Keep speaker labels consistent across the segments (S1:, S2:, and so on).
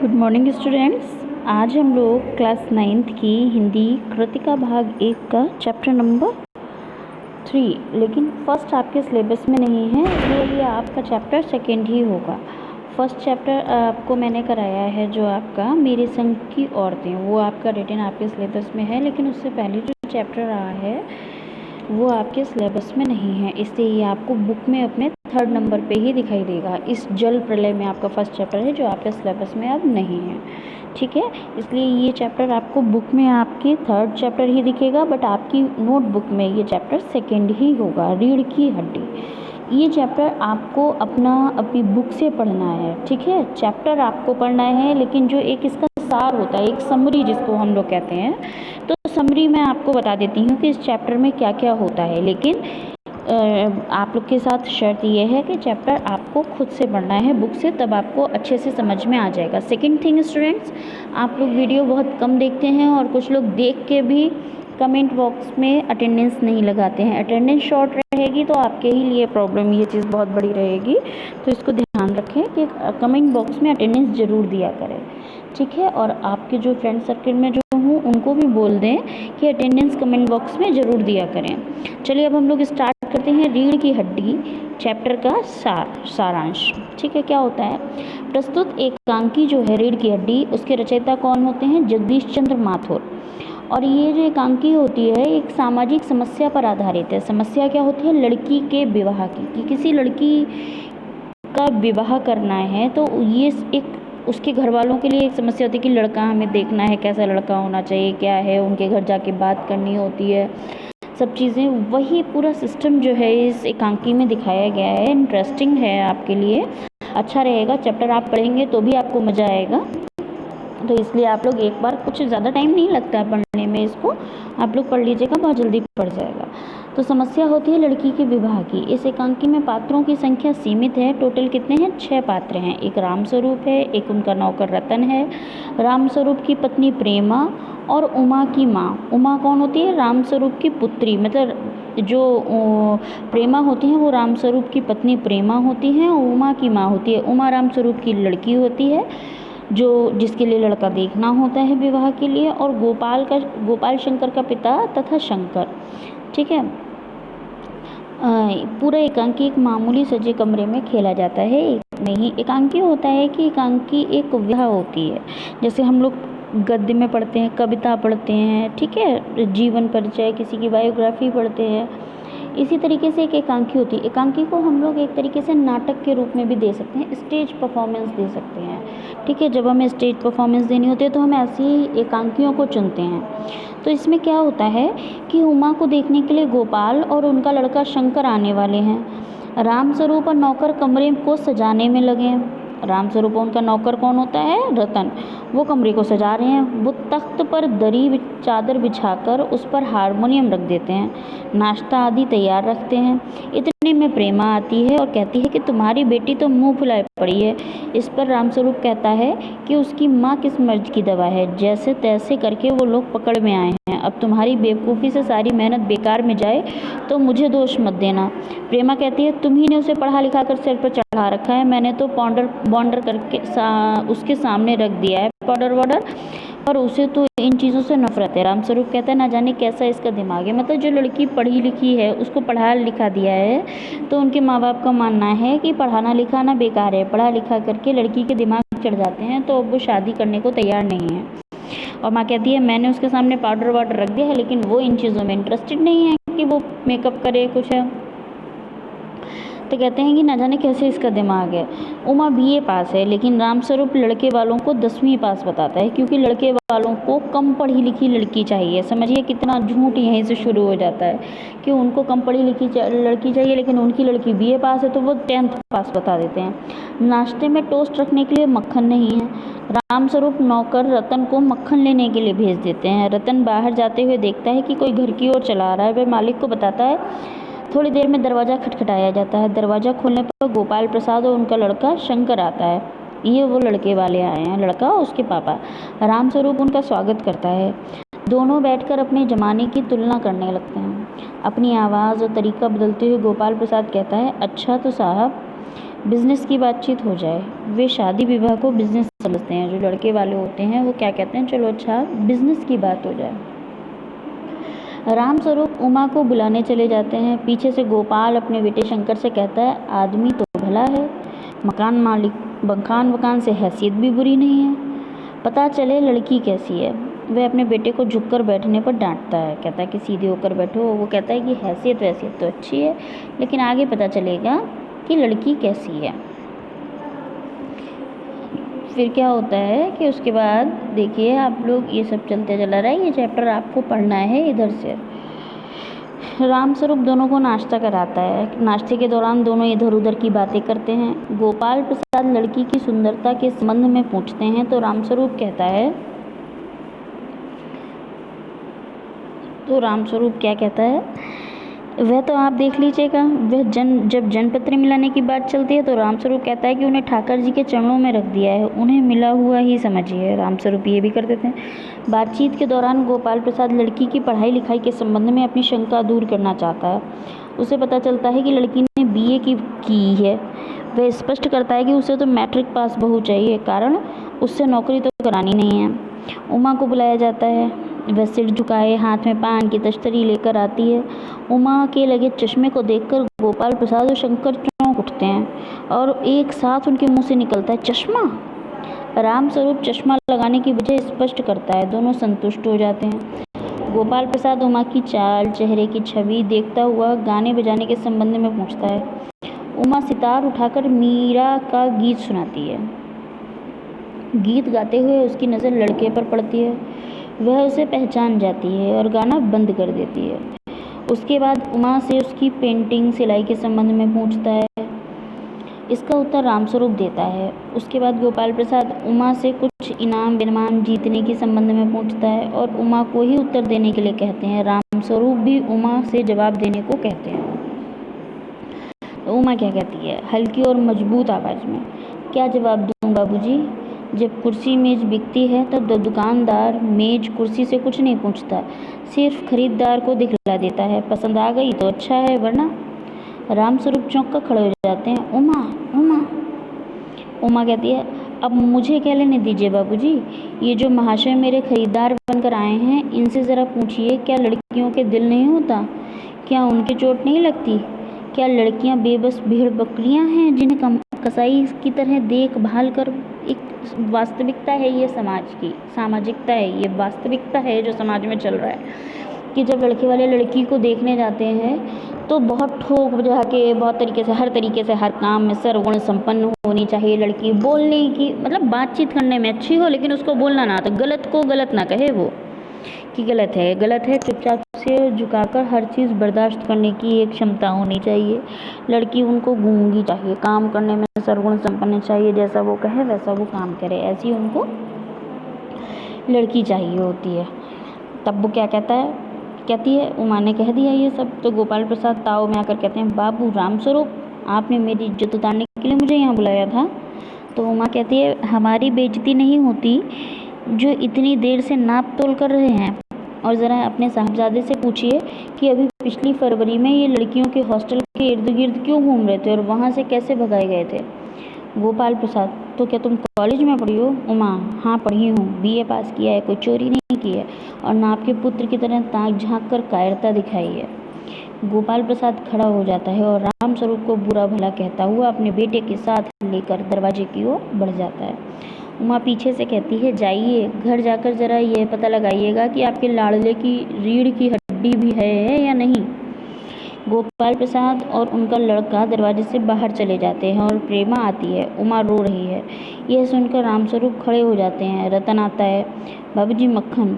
S1: Good morning students. आज हम लोग क्लास 9th की हिंदी कृतिका भाग 1 का चैप्टर नंबर 3, लेकिन फर्स्ट आपके सिलेबस में नहीं है, ये आपका चैप्टर सेकंड ही होगा। फर्स्ट चैप्टर आपको मैंने कराया है जो आपका मेरे संग की औरतें, वो आपका रिटन आपके सिलेबस में है, लेकिन उससे पहले जो चैप्टर रहा है वो आपके सिलेबस में नहीं है, इसलिए ये आपको बुक में अपने 3rd नंबर पे ही दिखाई देगा। इस जल प्रलय में आपका फर्स्ट चैप्टर है जो आपके सिलेबस में अब नहीं है, ठीक है। इसलिए ये चैप्टर आपको बुक में आपके 3rd चैप्टर ही दिखेगा, बट आपकी नोटबुक में ये चैप्टर सेकेंड ही होगा, रीढ़ की हड्डी। ये चैप्टर आपको अपनी बुक से पढ़ना है, ठीक है। चैप्टर आपको पढ़ना है, लेकिन जो एक इसका सार होता है, एक समरी जिसको हम लोग कहते हैं, तो समरी मैं आपको बता देती हूँ कि इस चैप्टर में क्या क्या होता है। लेकिन आप लोग के साथ शर्त ये है कि चैप्टर आपको खुद से पढ़ना है बुक से, तब आपको अच्छे से समझ में आ जाएगा। सेकंड थिंग स्टूडेंट्स, आप लोग वीडियो बहुत कम देखते हैं और कुछ लोग देख के भी कमेंट बॉक्स में अटेंडेंस नहीं लगाते हैं। अटेंडेंस शॉर्ट रहेगी तो आपके ही लिए प्रॉब्लम, ये चीज़ बहुत बड़ी रहेगी, तो इसको ध्यान रखें कि कमेंट बॉक्स में अटेंडेंस ज़रूर दिया करें, ठीक है। और आपके जो फ्रेंड सर्कल में जो हूँ उनको भी बोल दें कि अटेंडेंस कमेंट बॉक्स में ज़रूर दिया करें। चलिए अब हम लोग स्टार्ट करते हैं रीढ़ की हड्डी चैप्टर का सारांश, ठीक है। क्या होता है, प्रस्तुत एकांकी जो है रीढ़ की हड्डी, उसके रचयिता कौन होते हैं? जगदीश चंद्र माथुर। और ये जो एकांकी होती है एक सामाजिक समस्या पर आधारित है। समस्या क्या होती है? लड़की के विवाह की, कि किसी लड़की का विवाह करना है तो ये एक उसके घर वालों के लिए एक समस्या होती है कि लड़का हमें देखना है, कैसा लड़का होना चाहिए, क्या है, उनके घर जाके बात करनी होती है, सब चीज़ें। वही पूरा सिस्टम जो है इस एकांकी में दिखाया गया है। इंटरेस्टिंग है आपके लिए, अच्छा रहेगा। चैप्टर आप पढ़ेंगे तो भी आपको मज़ा आएगा, तो इसलिए आप लोग एक बार, कुछ ज़्यादा टाइम नहीं लगता है पढ़ने में, इसको आप लोग पढ़ लीजिएगा, बहुत जल्दी पढ़ जाएगा। तो समस्या होती है लड़की के विवाह की। इस एकांकी में पात्रों की संख्या सीमित है। टोटल कितने हैं? 6 पात्र हैं। एक रामस्वरूप है, एक उनका नौकर रतन है, रामस्वरूप की पत्नी प्रेमा और उमा की माँ। उमा कौन होती है? रामस्वरूप की पुत्री, मतलब जो प्रेमा होती हैं वो रामस्वरूप की पत्नी प्रेमा होती हैं, और उमा की माँ होती है। उमा रामस्वरूप की लड़की होती है जो जिसके लिए लड़का देखना होता है विवाह के लिए, और गोपाल शंकर का पिता तथा शंकर, ठीक है। पूरा एकांकी एक मामूली सजे कमरे में खेला जाता है, एक में ही। एकांकी होता है कि एकांकी एक विधा होती है, जैसे हम लोग गद्य में पढ़ते हैं, कविता पढ़ते हैं, ठीक है, जीवन परिचय, किसी की बायोग्राफी पढ़ते हैं, इसी तरीके से एक एकांकी होती है। एकांकी को हम लोग एक तरीके से नाटक के रूप में भी दे सकते हैं, स्टेज परफॉर्मेंस दे सकते हैं, ठीक है। जब हमें स्टेज परफॉर्मेंस देनी होती है तो हम ऐसी ही एकांकियों को चुनते हैं। तो इसमें क्या होता है कि उमा को देखने के लिए गोपाल और उनका लड़का शंकर आने वाले हैं। रामस्वरूप और नौकर कमरे को सजाने में लगे हैं। रामस्वरूप उनका नौकर कौन होता है? रतन। वो कमरे को सजा रहे हैं। वो तख्त पर दरी चादर बिछाकर उस पर हारमोनियम रख देते हैं, नाश्ता आदि तैयार रखते हैं। इतने में प्रेमा आती है और कहती है कि तुम्हारी बेटी तो मुंह फुलाए पड़ी है। इस पर रामस्वरूप कहता है कि उसकी माँ किस मर्ज की दवा है, जैसे तैसे करके वो लोग पकड़ में आए हैं। अब तुम्हारी बेवकूफ़ी से सारी मेहनत बेकार में जाए तो मुझे दोष मत देना। प्रेमा कहती है तुम ही ने उसे पढ़ा लिखा कर सिर पर चढ़ा रखा है, मैंने तो बॉन्डर करके उसके सामने रख दिया है, पाउडर वाउडर, और उसे तो इन चीज़ों से नफरत है। रामस्वरूप कहता है ना जाने कैसा इसका दिमाग है, मतलब जो लड़की पढ़ी लिखी है उसको पढ़ा लिखा दिया है, तो उनके माँ बाप का मानना है कि पढ़ाना लिखाना बेकार है, पढ़ा लिखा करके लड़की के दिमाग चढ़ जाते हैं, तो अब वो शादी करने को तैयार नहीं है। और माँ कहती है मैंने उसके सामने पाउडर वाउडर रख दिया है, लेकिन वो इन चीज़ों में इंटरेस्टेड नहीं है कि वो मेकअप करे कुछ है। तो कहते हैं कि ना जाने कैसे इसका दिमाग है। उमा बीए पास है, लेकिन रामस्वरूप लड़के वालों को 10वीं पास बताता है, क्योंकि लड़के वालों को कम पढ़ी लिखी लड़की चाहिए। समझिए कितना झूठ यहीं से शुरू हो जाता है कि उनको कम पढ़ी लिखी लड़की चाहिए, लेकिन उनकी लड़की बीए पास है तो वो 10th पास बता देते हैं। नाश्ते में टोस्ट रखने के लिए मक्खन नहीं है। रामस्वरूप नौकर रतन को मक्खन लेने के लिए भेज देते हैं। रतन बाहर जाते हुए देखता है कि कोई घर की ओर चला आ रहा है, वह मालिक को बताता है। थोड़ी देर में दरवाज़ा खटखटाया जाता है। दरवाज़ा खोलने पर गोपाल प्रसाद और उनका लड़का शंकर आता है। ये वो लड़के वाले आए हैं, लड़का और उसके पापा। रामस्वरूप उनका स्वागत करता है। दोनों बैठकर अपने ज़माने की तुलना करने लगते हैं। अपनी आवाज़ और तरीका बदलते हुए गोपाल प्रसाद कहता है अच्छा तो साहब बिजनेस की बातचीत हो जाए। वे शादी विवाह को बिजनेस समझते हैं। जो लड़के वाले होते हैं वो क्या कहते हैं, चलो अच्छा बिजनेस की बात हो जाए। रामस्वरूप उमा को बुलाने चले जाते हैं। पीछे से गोपाल अपने बेटे शंकर से कहता है, आदमी तो भला है, मकान मालिक, मकान से हैसियत भी बुरी नहीं है, पता चले लड़की कैसी है। वह अपने बेटे को झुककर बैठने पर डांटता है, कहता है कि सीधे होकर बैठो। वो कहता है कि हैसियत वैसियत तो अच्छी है, लेकिन आगे पता चलेगा कि लड़की कैसी है। फिर क्या होता है कि उसके बाद देखिए आप लोग, ये सब चलते चला रहा है, ये चैप्टर आपको पढ़ना है इधर से। रामस्वरूप दोनों को नाश्ता कराता है। नाश्ते के दौरान दोनों इधर उधर की बातें करते हैं। गोपाल प्रसाद लड़की की सुंदरता के संबंध में पूछते हैं तो रामस्वरूप क्या कहता है, वह तो आप देख लीजिएगा। वह जब जनपत्र मिलाने की बात चलती है तो रामस्वरूप कहता है कि उन्हें ठाकर जी के चरणों में रख दिया है, उन्हें मिला हुआ ही समझिए। रामस्वरूप ये भी कर देते हैं। बातचीत के दौरान गोपाल प्रसाद लड़की की पढ़ाई लिखाई के संबंध में अपनी शंका दूर करना चाहता है। उसे पता चलता है कि लड़की ने BA की है। वह स्पष्ट करता है कि उसे तो मैट्रिक पास बहू चाहिए, कारण उससे नौकरी तो करानी नहीं है। उमा को बुलाया जाता है। वह सिर झुकाए हाथ में पान की तश्तरी लेकर आती है। उमा के लगे चश्मे को देखकर गोपाल प्रसाद और शंकर चौंक उठते हैं और एक साथ उनके मुंह से निकलता है, चश्मा। रामस्वरूप चश्मा लगाने की वजह स्पष्ट करता है। दोनों संतुष्ट हो जाते हैं। गोपाल प्रसाद उमा की चाल, चेहरे की छवि देखता हुआ गाने बजाने के संबंध में पूछता है। उमा सितार उठाकर मीरा का गीत सुनाती है। गीत गाते हुए उसकी नज़र लड़के पर पड़ती है। वह उसे पहचान जाती है और गाना बंद कर देती है। उसके बाद उमा से उसकी पेंटिंग सिलाई के संबंध में पूछता है। इसका उत्तर रामस्वरूप देता है। उसके बाद गोपाल प्रसाद उमा से कुछ इनाम विनाम जीतने के संबंध में पूछता है और उमा को ही उत्तर देने के लिए कहते हैं। रामस्वरूप भी उमा से जवाब देने को कहते हैं। तो उमा क्या कहती है हल्की और मजबूत आवाज़ में, क्या जवाब दूँ बाबूजी? जब कुर्सी मेज़ बिकती है तब दुकानदार मेज़ कुर्सी से कुछ नहीं पूछता, सिर्फ खरीदार को दिखला देता है। पसंद आ गई तो अच्छा है, वरना। रामस्वरूप चौंक कर खड़े हो जाते हैं। उमा उमा उमा कहती है, अब मुझे क्या लेने दीजिए बाबूजी। ये जो महाशय मेरे खरीदार बनकर आए हैं, इनसे ज़रा पूछिए, क्या लड़कियों के दिल नहीं होता? क्या उनकी चोट नहीं लगती? क्या लड़कियां बेबस भेड़ बकरियां हैं जिन्हें कसाई की तरह देखभाल कर? एक वास्तविकता है ये, समाज की सामाजिकता है ये, वास्तविकता है जो समाज में चल रहा है कि जब लड़के वाले लड़की को देखने जाते हैं तो बहुत ठोक बजा के, बहुत तरीके से, हर तरीके से, हर काम में सर्वगुण संपन्न होनी चाहिए लड़की। बोलने की मतलब बातचीत करने में अच्छी हो, लेकिन उसको बोलना ना आता, गलत को गलत ना कहे वो कि गलत है, चुपचाप से झुकाकर हर चीज़ बर्दाश्त करने की एक क्षमता होनी चाहिए। लड़की उनको गूंगी चाहिए, काम करने में सर्वगुण संपन्न चाहिए, जैसा वो कहे वैसा वो काम करे, ऐसी उनको लड़की चाहिए होती है। तब वो क्या कहती है, उमा ने कह दिया ये सब तो गोपाल प्रसाद ताव में आकर कहते हैं, बाबू रामस्वरूप, आपने मेरी इज्जत उतारने के लिए मुझे यहाँ बुलाया था? तो उमा कहती है, हमारी बेइज्जती नहीं होती जो इतनी देर से नाप तोल कर रहे हैं। और ज़रा अपने साहबजादे से पूछिए कि अभी पिछली फरवरी में ये लड़कियों के हॉस्टल के इर्द गिर्द क्यों घूम रहे थे और वहाँ से कैसे भगाए गए थे? गोपाल प्रसाद, तो क्या तुम कॉलेज में पढ़ी हो? उमा, हाँ पढ़ी हूँ, BA पास किया है, कोई चोरी नहीं की है और ना आपके पुत्र की तरह ताक झाँक कर कायरता दिखाई है। गोपाल प्रसाद खड़ा हो जाता है और रामस्वरूप को बुरा भला कहता हुआ अपने बेटे के साथ लेकर दरवाजे की ओर बढ़ जाता है। उमा पीछे से कहती है, जाइए घर जाकर ज़रा यह पता लगाइएगा कि आपके लाड़ले की रीढ़ की हड्डी भी है या नहीं। गोपाल प्रसाद और उनका लड़का दरवाजे से बाहर चले जाते हैं और प्रेमा आती है। उमा रो रही है। यह सुनकर रामस्वरूप खड़े हो जाते हैं। रतन आता है, बाबूजी मक्खन।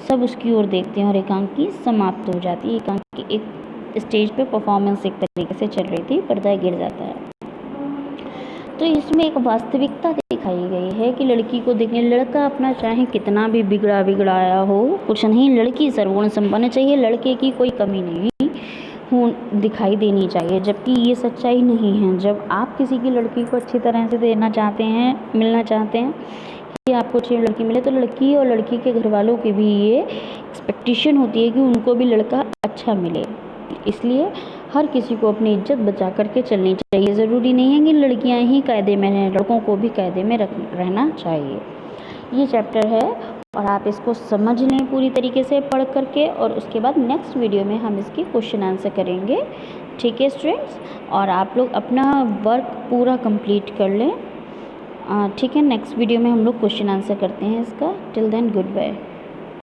S1: सब उसकी ओर देखते हैं और एकांकी समाप्त हो जाती है। एकांकी एक स्टेज पे परफॉर्मेंस एक तरीके से चल रही थी, पर्दा गिर जाता है। तो इसमें एक वास्तविकता दिखाई गई है कि लड़की को देखने, लड़का अपना चाहे कितना भी बिगड़ाया हो, कुछ नहीं, लड़की सर्वगुण संपन्न चाहिए, लड़के की कोई कमी नहीं दिखाई देनी चाहिए, जबकि ये सच्चाई नहीं है। जब आप किसी की लड़की को अच्छी तरह से देना चाहते हैं, मिलना चाहते हैं कि आपको अच्छी लड़की मिले, तो लड़की और लड़की के घर वालों की भी ये एक्सपेक्टेशन होती है कि उनको भी लड़का अच्छा मिले। इसलिए हर किसी को अपनी इज्जत बचा करके चलनी चाहिए। ज़रूरी नहीं है कि लड़कियां ही कायदे में रहें, लड़कों को भी कायदे में रहना चाहिए। ये चैप्टर है और आप इसको समझ लें पूरी तरीके से पढ़ करके, और उसके बाद नेक्स्ट वीडियो में हम इसके क्वेश्चन आंसर करेंगे। ठीक है स्टूडेंट्स, और आप लोग अपना वर्क पूरा कंप्लीट कर लें। ठीक है, नेक्स्ट वीडियो में हम लोग क्वेश्चन आंसर करते हैं इसका। Till then good bye.